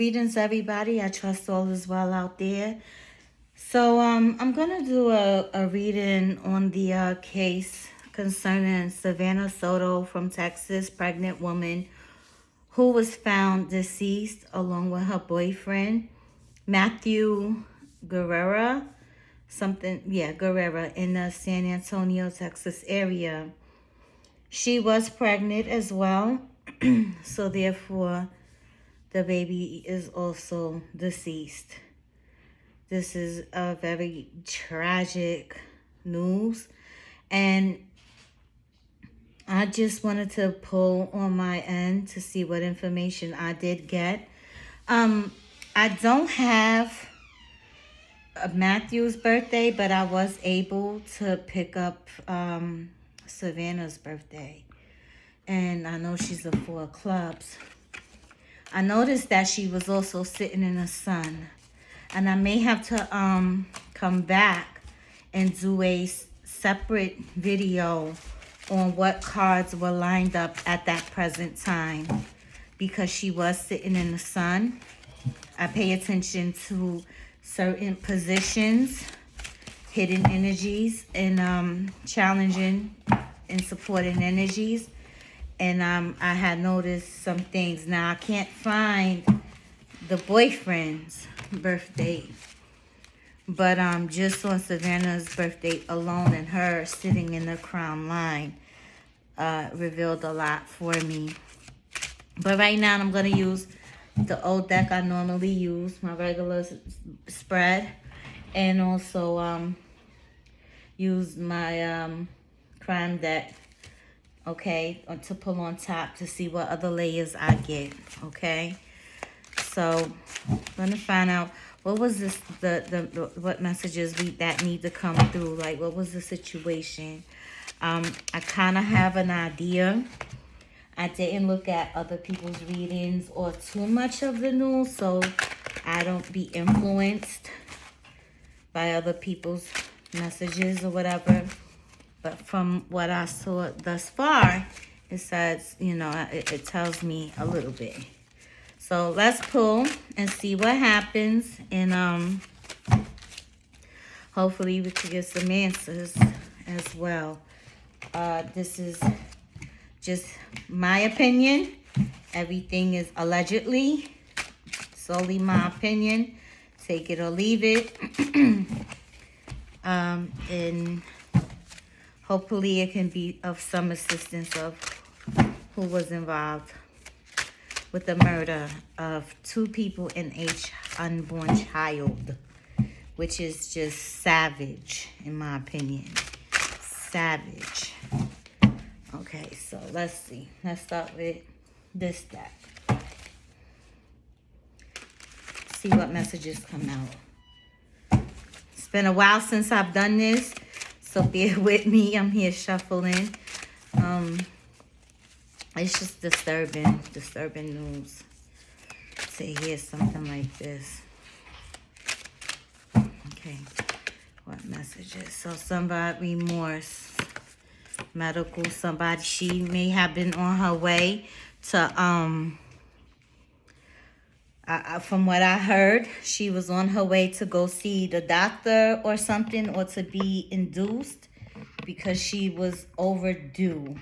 Greetings, everybody. I trust all is well out there. So, I'm gonna do a reading on the case concerning Savannah Soto from Texas, pregnant woman who was found deceased along with her boyfriend, Matthew Guerrera, Guerrera, in the San Antonio, Texas area. She was pregnant as well, so therefore the baby is also deceased. This is a very tragic news, and I just wanted to pull on my end to see what information I did get. I don't have Matthew's birthday, but I was able to pick up Savannah's birthday, and I know she's a 4 clubs. I noticed that she was also sitting in the sun, and I may have to come back and do a separate video on what cards were lined up at that present time, because she was sitting in the sun. I pay attention to certain positions, hidden energies, and challenging and supporting energies. And I had noticed some things. Now, I can't find the boyfriend's birthday, but just on Savannah's birthday alone and her sitting in the crown line revealed a lot for me. But right now, I'm going to use the old deck I normally use, my regular spread, and also use my crime deck, okay, to pull on top to see what other layers I get, okay? So I'm gonna find out what was this, what messages that need to come through, like what was the situation. I kind of have an idea. I didn't look at other people's readings or too much of the news, so I don't be influenced by other people's messages or whatever. But from what I saw thus far, it says, it tells me a little bit. So let's pull and see what happens, and hopefully we can get some answers as well. This is just my opinion. Everything is allegedly, solely my opinion. Take it or leave it. And hopefully it can be of some assistance of who was involved with the murder of 2 people and each unborn child, which is just savage, in my opinion. Savage. Okay, so let's see. Let's start with this deck. See what messages come out. It's been a while since I've done this, so bear with me. I'm here shuffling. It's just disturbing news to hear something like this. Okay, what messages? So somebody remorse, medical, somebody, she may have been on her way to, from what I heard, she was on her way to go see the doctor or something, or to be induced because she was overdue.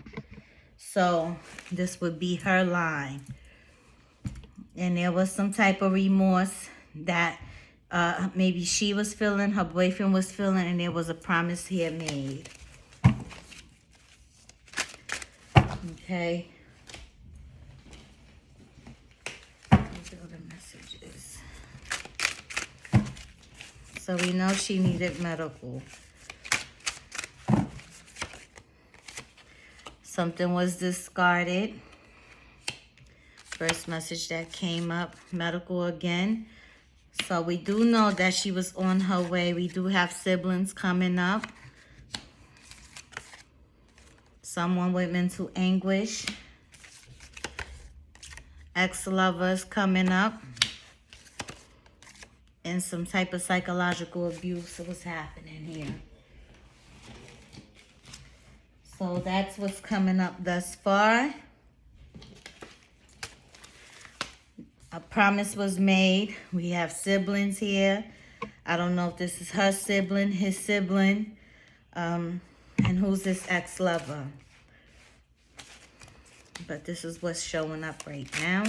So this would be her line. And there was some type of remorse that maybe she was feeling, her boyfriend was feeling, and there was a promise here made. Okay. These are the messages. So we know she needed medical. Something was discarded. First message that came up, medical again. So we do know that she was on her way. We do have siblings coming up. Someone with mental anguish. Ex-lovers coming up. And some type of psychological abuse was happening here. So that's what's coming up thus far. A promise was made. We have siblings here. I don't know if this is her sibling, his sibling. And who's this ex-lover? But this is what's showing up right now.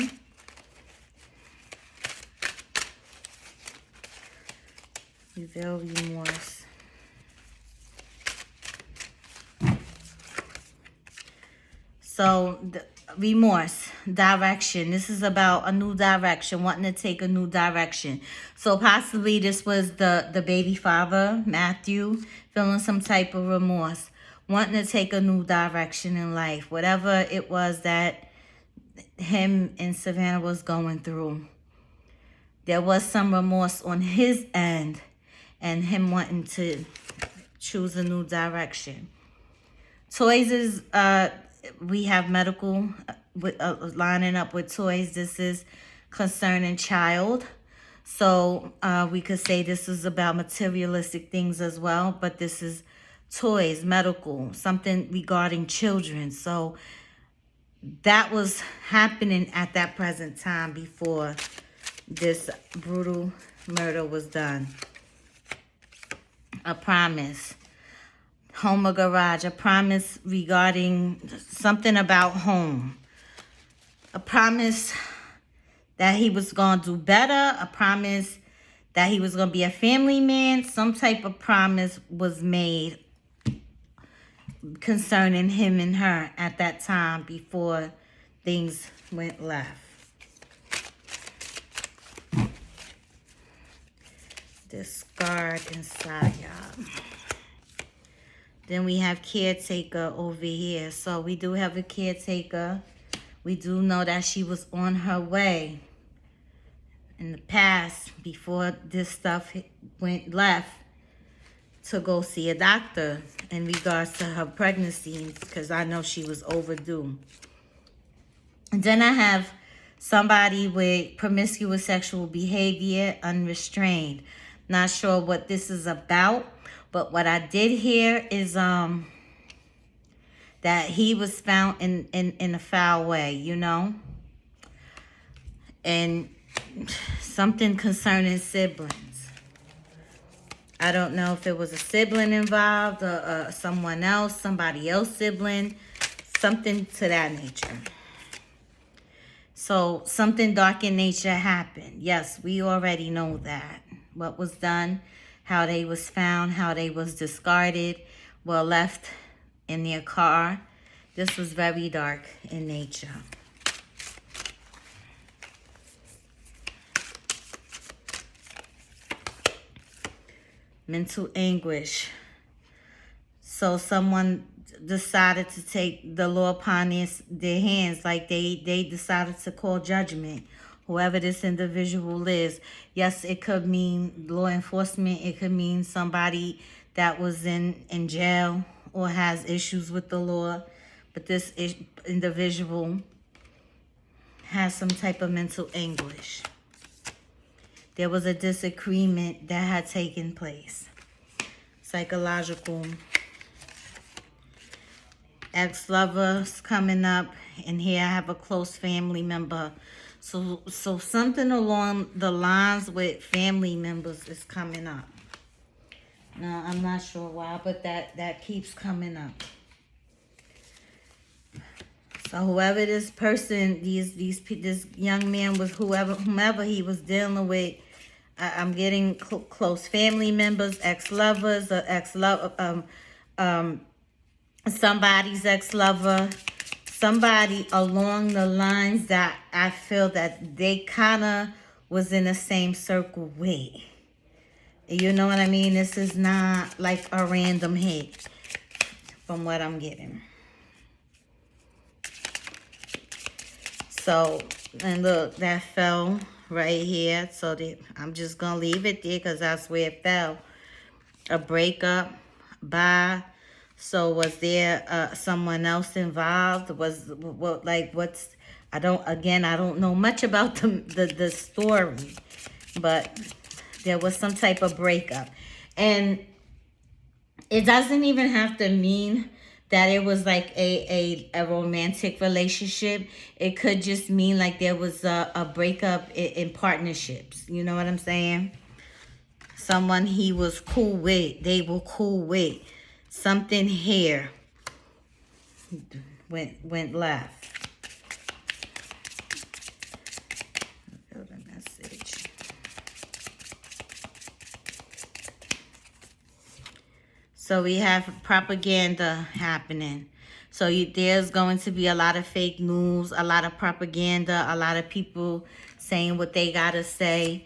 Reveal remorse. So, remorse, direction. This is about a new direction, wanting to take a new direction. So possibly this was the baby father, Matthew, feeling some type of remorse, wanting to take a new direction in life. Whatever it was that him and Savannah was going through. There was some remorse on his end and him wanting to choose a new direction. Toys is, we have medical lining up with toys. This is concerning child. So we could say this is about materialistic things as well. But this is toys, medical, something regarding children. So that was happening at that present time before this brutal murder was done. A promise. Home or garage. A promise regarding something about home. A promise that he was going to do better. A promise that he was going to be a family man. Some type of promise was made concerning him and her at that time before things went left. Discard inside, y'all. Then we have caretaker over here. So we do have a caretaker. We do know that she was on her way in the past before this stuff went left to go see a doctor in regards to her pregnancy, because I know she was overdue. And then I have somebody with promiscuous sexual behavior, unrestrained. Not sure what this is about, but what I did hear is that he was found in a foul way, you know? And something concerning siblings. I don't know if it was a sibling involved or someone else, somebody else's sibling, something to that nature. So something dark in nature happened. Yes, we already know that. What was done, how they was found, how they was discarded, were left in their car. This was very dark in nature. Mental anguish. So someone decided to take the law upon their hands, like they decided to call judgment. Whoever this individual is. Yes, it could mean law enforcement. It could mean somebody that was in jail or has issues with the law. But this individual has some type of mental anguish. There was a disagreement that had taken place. Psychological. Ex-lovers coming up. And here I have a close family member. So something along the lines with family members is coming up. Now, I'm not sure why, but that keeps coming up. So whoever this person, this young man was, whomever he was dealing with, I'm getting close family members, ex-lovers, or somebody's ex-lover. Somebody along the lines that I feel that they kind of was in the same circle with. You know what I mean? This is not like a random hit from what I'm getting. So, and look, that fell right here. So I'm just going to leave it there because that's where it fell. A breakup, bye. So was there someone else involved? I don't know much about the story, but there was some type of breakup. And it doesn't even have to mean that it was like a romantic relationship. It could just mean like there was a breakup in partnerships. You know what I'm saying? Someone he was cool with, they were cool with. Something here went left. Build a message. So we have propaganda happening. So there's going to be a lot of fake news, a lot of propaganda, a lot of people saying what they gotta say,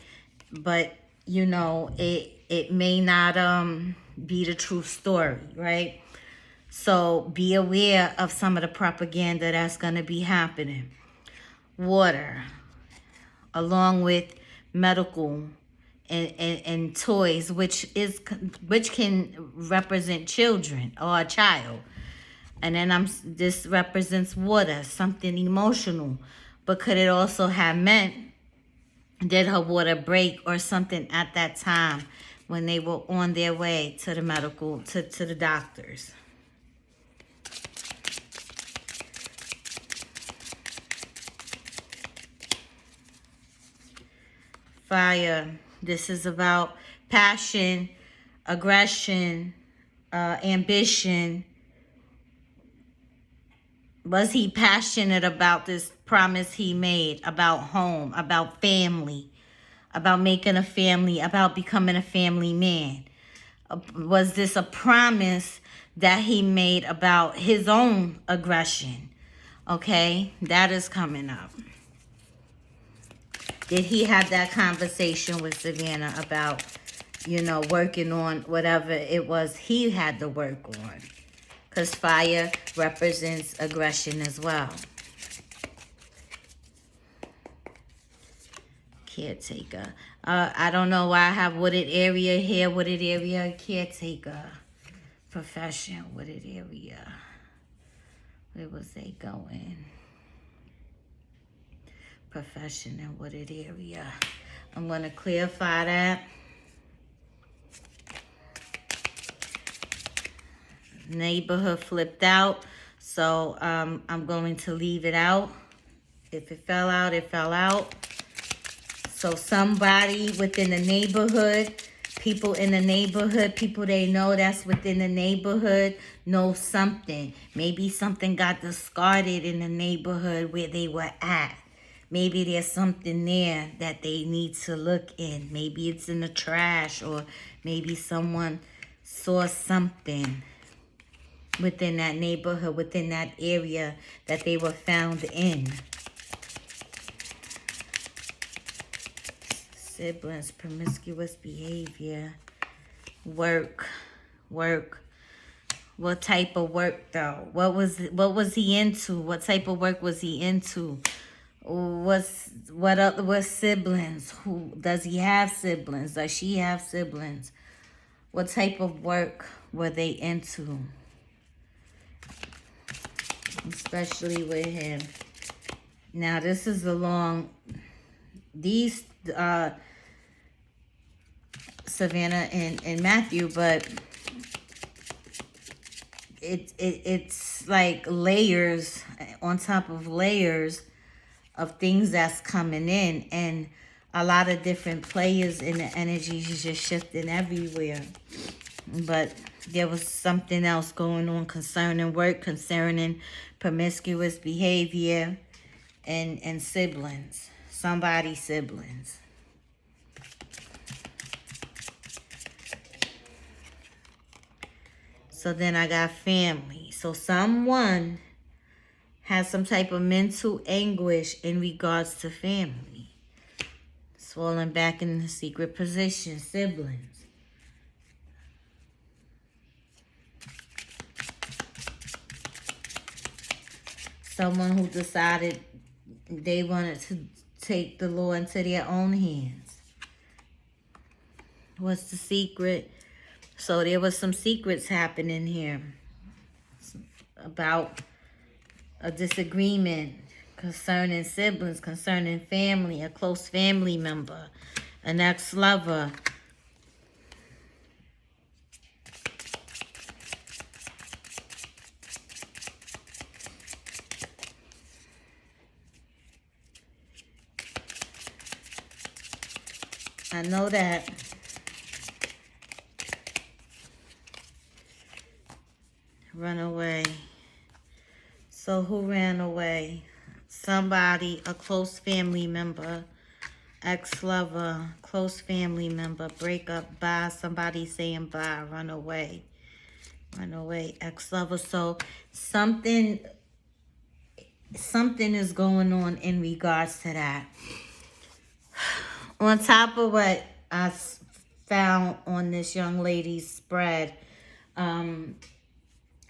but you know it may not be the true story, right? So be aware of some of the propaganda that's gonna be happening. Water, along with medical and toys, which can represent children or a child. And then this represents water, something emotional. But could it also have meant, did her water break or something at that time when they were on their way to the medical, to the doctors? Fire. This is about passion, aggression, ambition. Was he passionate about this promise he made about home, about family, about making a family, about becoming a family man? Was this a promise that he made about his own aggression? Okay, that is coming up. Did he have that conversation with Savannah about, you know, working on whatever it was he had to work on? Because fire represents aggression as well. Caretaker. I don't know why I have wooded area here. Wooded area, caretaker. Profession, wooded area. Where was they going? Profession and wooded area. I'm going to clarify that. Neighborhood flipped out, so I'm going to leave it out. If it fell out, it fell out. So somebody within the neighborhood, people in the neighborhood, people they know that's within the neighborhood know something. Maybe something got discarded in the neighborhood where they were at. Maybe there's something there that they need to look in. Maybe it's in the trash, or maybe someone saw something within that neighborhood, within that area that they were found in. Siblings, promiscuous behavior, work. What type of work though? What was he into? What type of work was he into? What siblings? Who does he have siblings? Does she have siblings? What type of work were they into? Especially with him. Now this is along these Savannah and Matthew, but it's like layers on top of layers of things that's coming in, and a lot of different players in the energies is just shifting everywhere. But there was something else going on concerning work, concerning promiscuous behavior, and siblings. Somebody's siblings. So then I got family. So someone has some type of mental anguish in regards to family. It's falling back in the secret position, siblings. Someone who decided they wanted to take the law into their own hands. What's the secret? So there was some secrets happening here about a disagreement concerning siblings, concerning family, a close family member, an ex-lover. I know that. Run away. So who ran away? Somebody, a close family member, ex-lover, close family member, break up, bye, somebody saying bye, run away. Run away, ex-lover. So something is going on in regards to that. On top of what I found on this young lady's spread,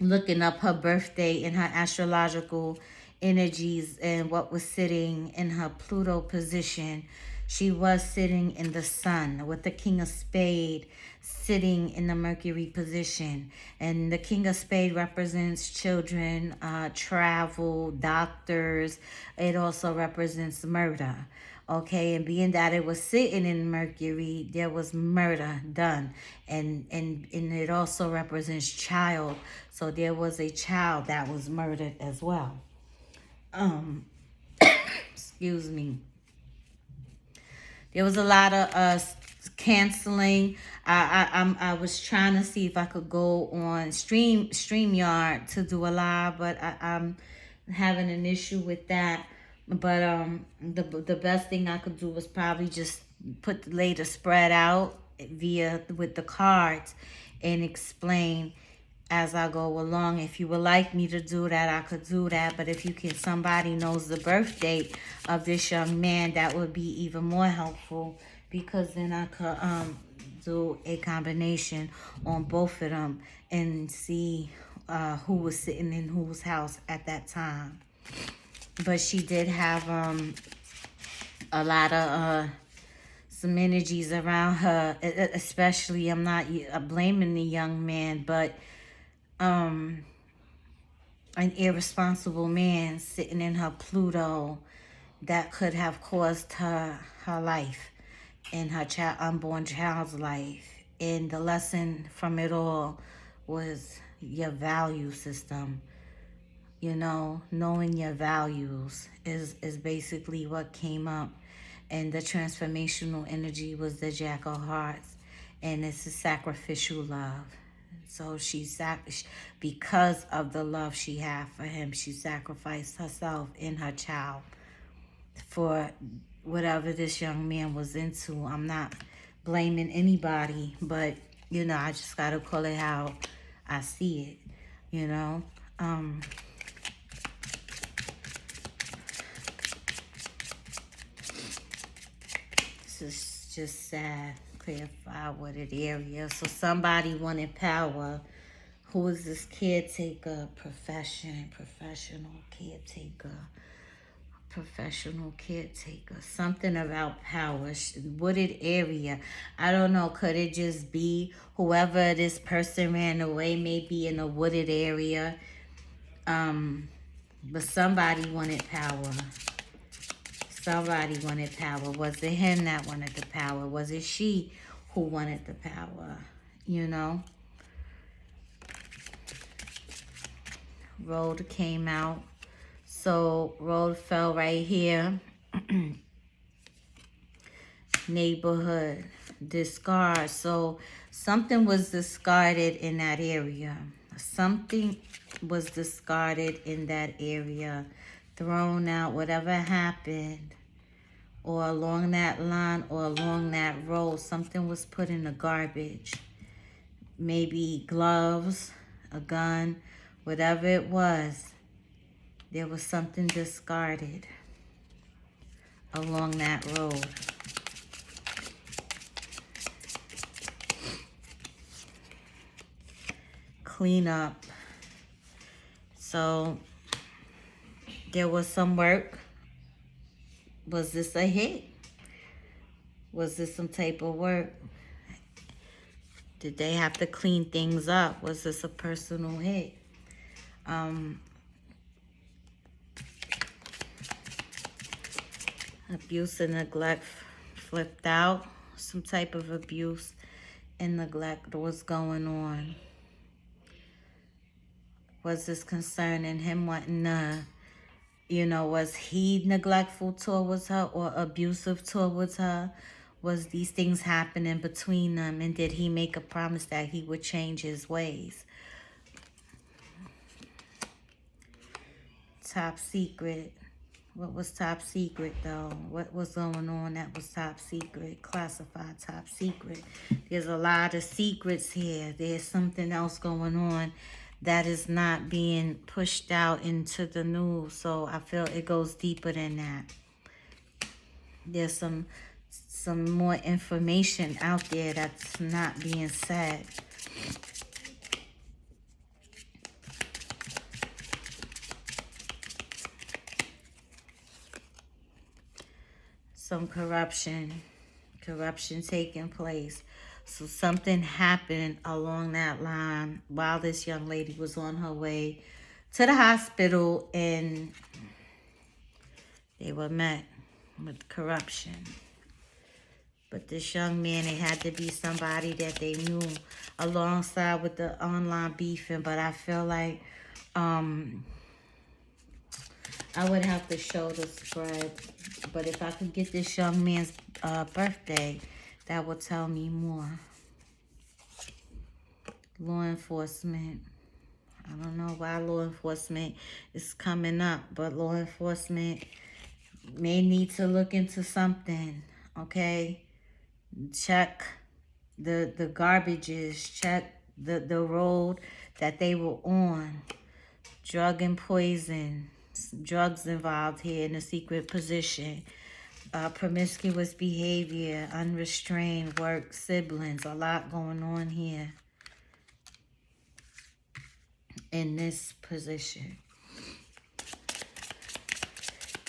looking up her birthday and her astrological energies and what was sitting in her Pluto position, she was sitting in the sun with the King of Spade sitting in the Mercury position. And the King of Spade represents children, travel, doctors. It also represents murder. Okay, and being that it was sitting in Mercury, there was murder done. And it also represents child. So there was a child that was murdered as well. Excuse me. There was a lot of canceling. I was trying to see if I could go on StreamYard to do a live, but I'm having an issue with that. But the best thing I could do was probably just lay the spread out via with the cards and explain as I go along. If you would like me to do that, I could do that. But if somebody knows the birth date of this young man, that would be even more helpful, because then I could do a combination on both of them and see who was sitting in whose house at that time. But she did have a lot of some energies around her, especially, I'm not blaming the young man, but an irresponsible man sitting in her Pluto that could have caused her life and her unborn child's life. And the lesson from it all was your value system. You know, knowing your values is basically what came up. And the transformational energy was the Jack of Hearts. And it's a sacrificial love. So because of the love she had for him, she sacrificed herself and her child for whatever this young man was into. I'm not blaming anybody, but, you know, I just got to call it how I see it, you know. This is just sad. Clarify what it area. So somebody wanted power. Who is this caretaker? Professional caretaker. Something about power. Wooded area. I don't know. Could it just be whoever this person ran away may be in a wooded area? But somebody wanted power. Somebody wanted power. Was it him that wanted the power? Was it she who wanted the power? You know? Road came out. So road fell right here. Neighborhood. Discard. So something was discarded in that area. Something was discarded in that area. Thrown out. Whatever happened. Or along that line or along that road, something was put in the garbage. Maybe gloves, a gun, whatever it was. There was something discarded along that road. Clean up. So there was some work. Was this a hit? Was this some type of work? Did they have to clean things up? Was this a personal hit? Abuse and neglect flipped out. Some type of abuse and neglect was going on. Was this concerning him wanting to, you know, was he neglectful towards her or abusive towards her? Was these things happening between them, and did he make a promise that he would change his ways? Top secret. What was top secret, though? What was going on that was top secret? Classified top secret. There's a lot of secrets here. There's something else going on that is not being pushed out into the news. So I feel it goes deeper than that. There's some more information out there that's not being said. Some corruption taking place. So something happened along that line while this young lady was on her way to the hospital, and they were met with corruption. But this young man, it had to be somebody that they knew alongside with the online beefing. But I feel like I would have to show the spread. But if I could get this young man's birthday, that would tell me more. Law enforcement. I don't know why law enforcement is coming up, but law enforcement may need to look into something, okay? Check the garbages, check the road that they were on. Drug and poison, drugs involved here in a secret position. Promiscuous behavior, unrestrained work, siblings, a lot going on here in this position.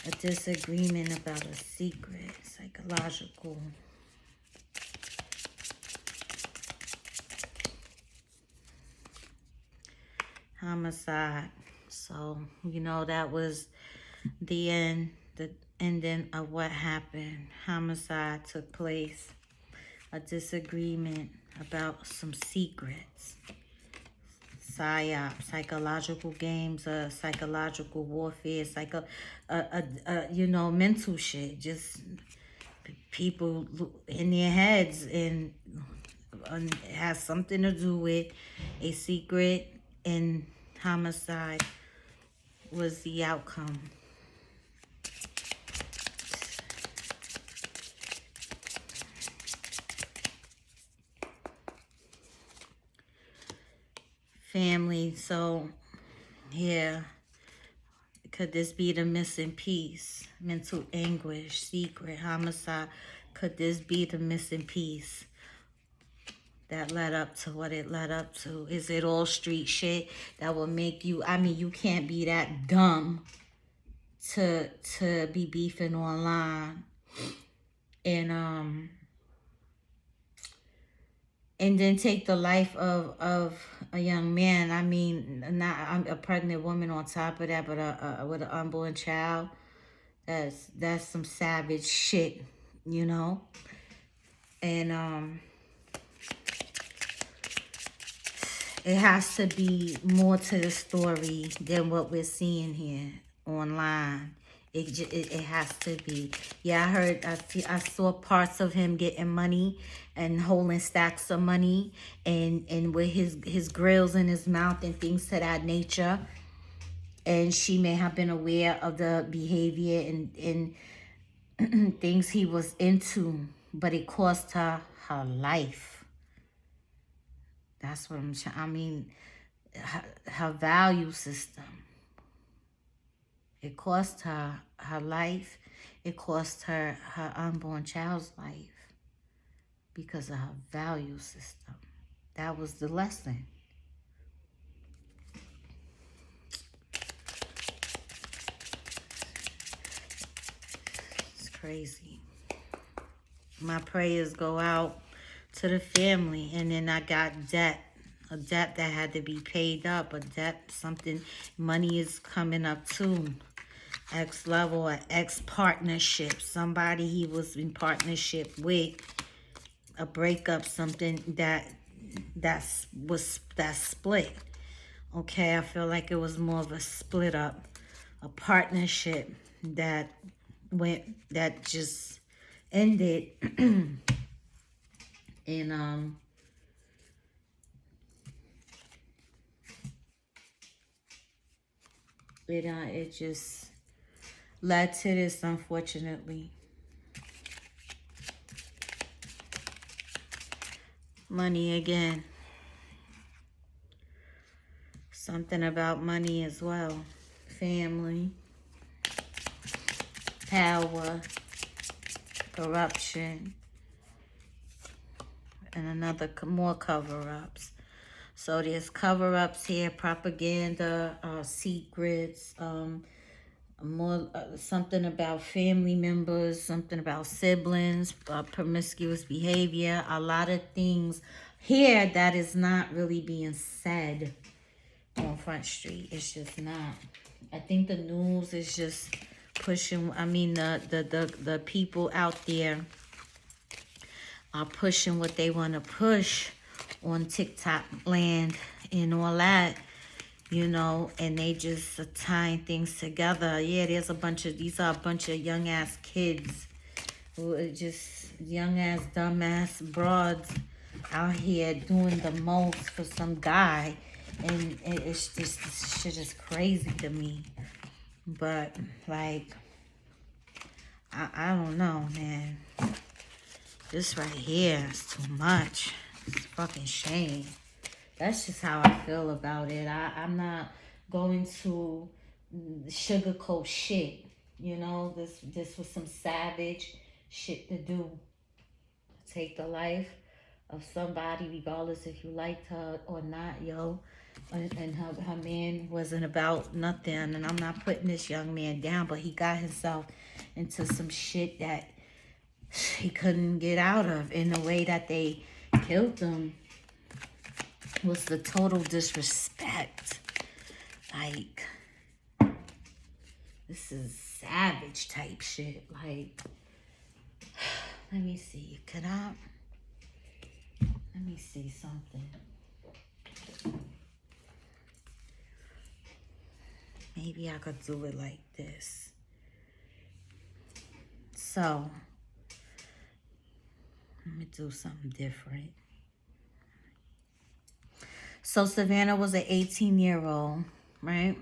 A disagreement about a secret, psychological. Homicide. So, you know, that was the end, the ending of what happened. Homicide took place. A disagreement about some secrets. PSYOP, psychological games, psychological warfare, you know, mental shit. Just people in their heads, and it has something to do with a secret, and homicide was the outcome. Family. So here, could this be the missing piece? Mental anguish, secret, homicide. Could this be the missing piece that led up to what it led up to? Is it all street shit that will make you, I mean, you can't be that dumb to be beefing online and then take the life of a young man. I mean, not a pregnant woman on top of that, but with an unborn child. That's some savage shit, you know. And it has to be more to the story than what we're seeing here online. It has to be. Yeah, I saw parts of him getting money and holding stacks of money, and with his grills in his mouth and things to that nature. And she may have been aware of the behavior and things he was into, but it cost her her life. That's what I mean, her value system. It cost her her life. It cost her her unborn child's life because of her value system. That was the lesson. It's crazy. My prayers go out to the family, and then I got debt. A debt that had to be paid up. A debt, something, money is coming up too. Ex level or ex partnership, somebody he was in partnership with, a breakup, something that split. Okay, I feel like it was more of a split up, a partnership that just ended. And it just led to this, unfortunately. Money again. Something about money as well. Family, power, corruption, and another more cover-ups. So there's cover-ups here, propaganda, secrets, more something about family members, something about siblings, promiscuous behavior, a lot of things here that is not really being said on Front Street. It's just not. I think the news is just pushing. I mean, the people out there are pushing what they want to push on TikTok land and all that, you know, and they just are tying things together. Yeah, these are a bunch of young ass kids who are just young ass, dumb ass broads out here doing the most for some guy. And it's just, this shit is crazy to me. But, like, I don't know, man. This right here is too much. It's a fucking shame. That's just how I feel about it. I'm not going to sugarcoat shit. You know, this was some savage shit to do. Take the life of somebody, regardless if you liked her or not, yo. And her man wasn't about nothing. And I'm not putting this young man down, but he got himself into some shit that he couldn't get out of. In the way that they killed him was the total disrespect. Like, this is savage type shit. Like, let me see. Let me see something. Maybe I could do it like this. So, let me do something different. So, Savannah was an 18-year-old, right?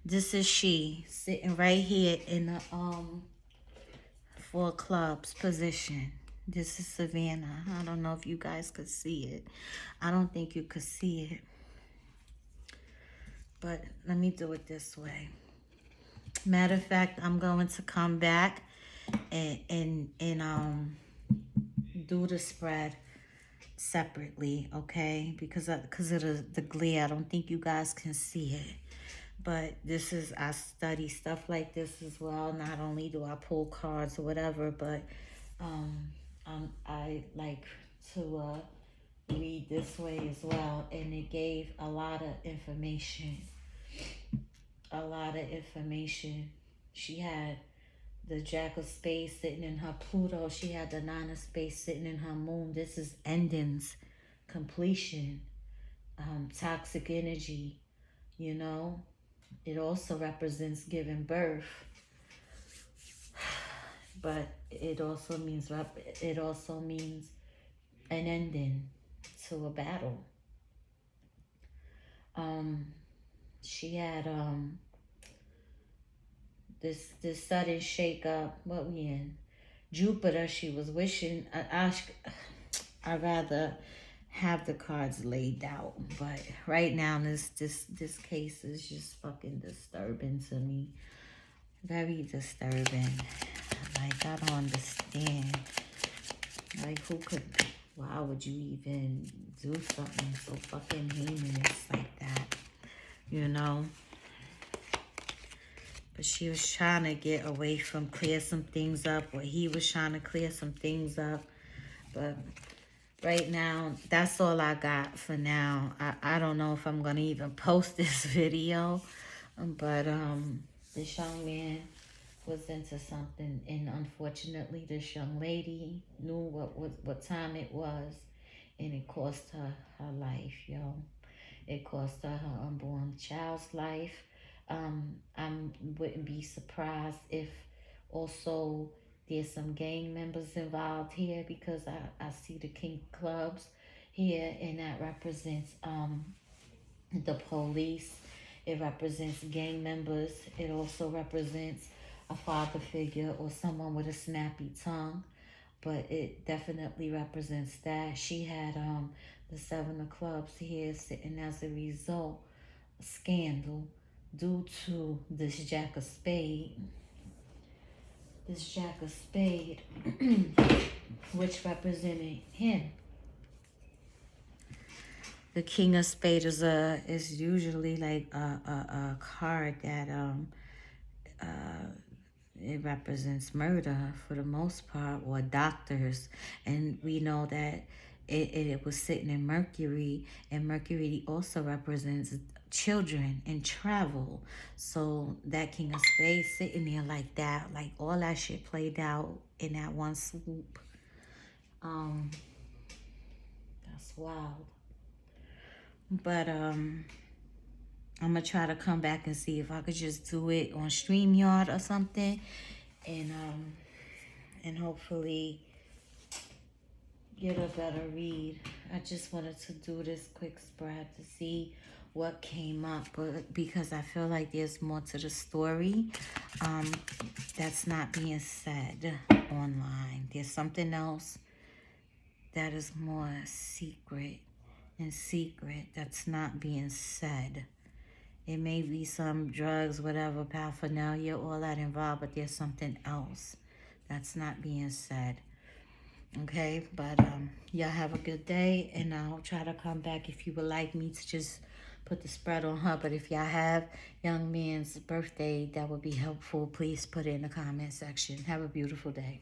This is she sitting right here in the 4 clubs position. This is Savannah. I don't know if you guys could see it. I don't think you could see it. But let me do it this way. Matter of fact, I'm going to come back and do the spread separately, okay? Because of the glare, I don't think you guys can see it. But this is, I study stuff like this as well. Not only do I pull cards or whatever, but I like to read this way as well. And it gave a lot of information. A lot of information. She had the Jack of Spades sitting in her Pluto. She had the Nine of Spades sitting in her Moon. This is endings, completion, toxic energy, you know. It also represents giving birth, but it also means an ending to a battle. She had this sudden shake up. What we in? Jupiter. She was wishing. I'd rather have the cards laid out, but right now this case is just fucking disturbing to me. Very disturbing. Like, I don't understand. Like, why would you even do something so fucking heinous like that? You know? But she was trying to get away from clear some things up, or he was trying to clear some things up. But right now, that's all I got for now. I don't know if I'm going to even post this video. But this young man was into something. And unfortunately, this young lady knew what time it was. And it cost her her life, yo. It cost her unborn child's life. I wouldn't be surprised if also There's some gang members involved here because I see the King of Clubs here, and that represents the police. It represents gang members. It also represents a father figure or someone with a snappy tongue. But it definitely represents that. She had the Seven of Clubs here sitting as a result, a scandal due to this Jack of Spade. This Jack of Spade, which represented him. The King of Spades is usually like a card that it represents murder for the most part, or doctors, and we know that it was sitting in Mercury, and Mercury also represents children and travel. So that King of Spades sitting there like that, like all that shit played out in that one swoop. That's wild. But I'm gonna try to come back and see if I could just do it on StreamYard or something, and hopefully get a better read. I just wanted to do this quick spread to see what came up, but because I feel like there's more to the story that's not being said online. There's something else that is more secret that's not being said. It may be some drugs, whatever, paraphernalia, all that involved, but there's something else that's not being said. Okay, but y'all have a good day, and I'll try to come back if you would like me to just put the spread on her. But if y'all have young man's birthday, that would be helpful. Please put it in the comment section. Have a beautiful day.